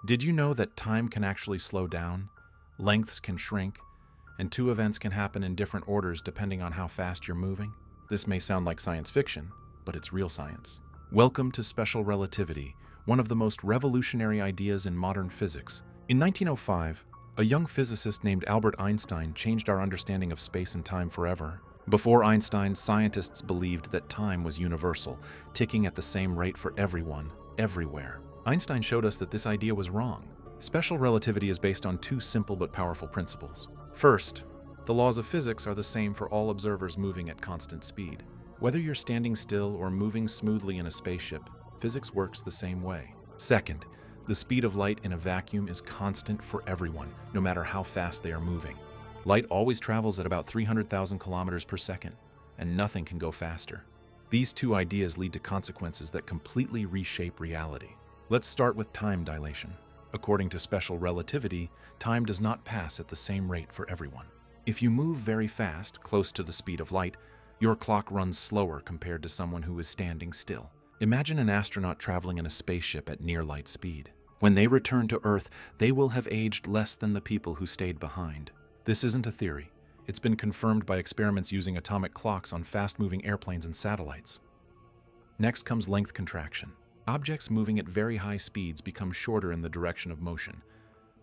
Did you know that time can actually slow down, lengths can shrink, and two events can happen in different orders depending on how fast you're moving? This may sound like science fiction, but it's real science. Welcome to Special Relativity, one of the most revolutionary ideas in modern physics. In 1905, a young physicist named Albert Einstein changed our understanding of space and time forever. Before Einstein, scientists believed that time was universal, ticking at the same rate for everyone, everywhere. Einstein showed us that this idea was wrong. Special relativity is based on two simple but powerful principles. First, the laws of physics are the same for all observers moving at constant speed. Whether you're standing still or moving smoothly in a spaceship, physics works the same way. Second, the speed of light in a vacuum is constant for everyone, no matter how fast they are moving. Light always travels at about 300,000 kilometers per second, and nothing can go faster. These two ideas lead to consequences that completely reshape reality. Let's start with time dilation. According to special relativity, time does not pass at the same rate for everyone. If you move very fast, close to the speed of light, your clock runs slower compared to someone who is standing still. Imagine an astronaut traveling in a spaceship at near light speed. When they return to Earth, they will have aged less than the people who stayed behind. This isn't a theory. It's been confirmed by experiments using atomic clocks on fast-moving airplanes and satellites. Next comes length contraction. Objects moving at very high speeds become shorter in the direction of motion,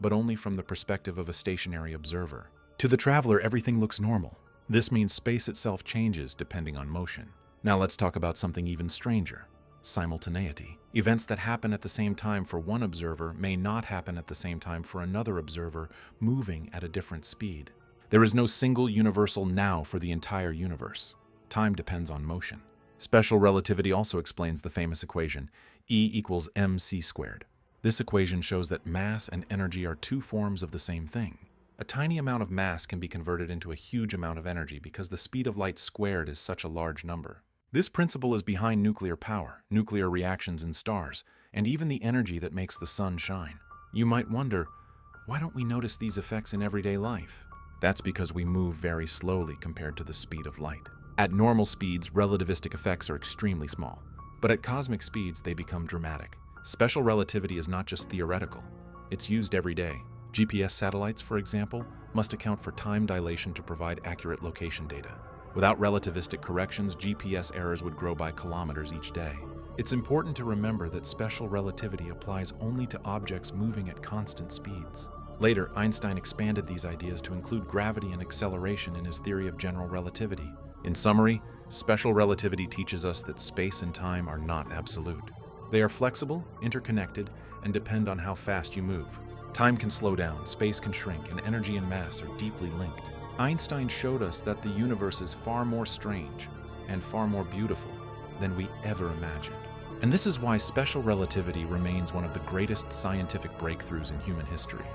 but only from the perspective of a stationary observer. To the traveler, everything looks normal. This means space itself changes depending on motion. Now let's talk about something even stranger: simultaneity. Events that happen at the same time for one observer may not happen at the same time for another observer moving at a different speed. There is no single universal now for the entire universe. Time depends on motion. Special relativity also explains the famous equation, E equals mc². This equation shows that mass and energy are two forms of the same thing. A tiny amount of mass can be converted into a huge amount of energy because the speed of light squared is such a large number. This principle is behind nuclear power, nuclear reactions in stars, and even the energy that makes the sun shine. You might wonder, why don't we notice these effects in everyday life? That's because we move very slowly compared to the speed of light. At normal speeds, relativistic effects are extremely small, but at cosmic speeds, they become dramatic. Special relativity is not just theoretical, it's used every day. GPS satellites, for example, must account for time dilation to provide accurate location data. Without relativistic corrections, GPS errors would grow by kilometers each day. It's important to remember that special relativity applies only to objects moving at constant speeds. Later, Einstein expanded these ideas to include gravity and acceleration in his theory of general relativity. In summary, special relativity teaches us that space and time are not absolute. They are flexible, interconnected, and depend on how fast you move. Time can slow down, space can shrink, and energy and mass are deeply linked. Einstein showed us that the universe is far more strange and far more beautiful than we ever imagined. And this is why special relativity remains one of the greatest scientific breakthroughs in human history.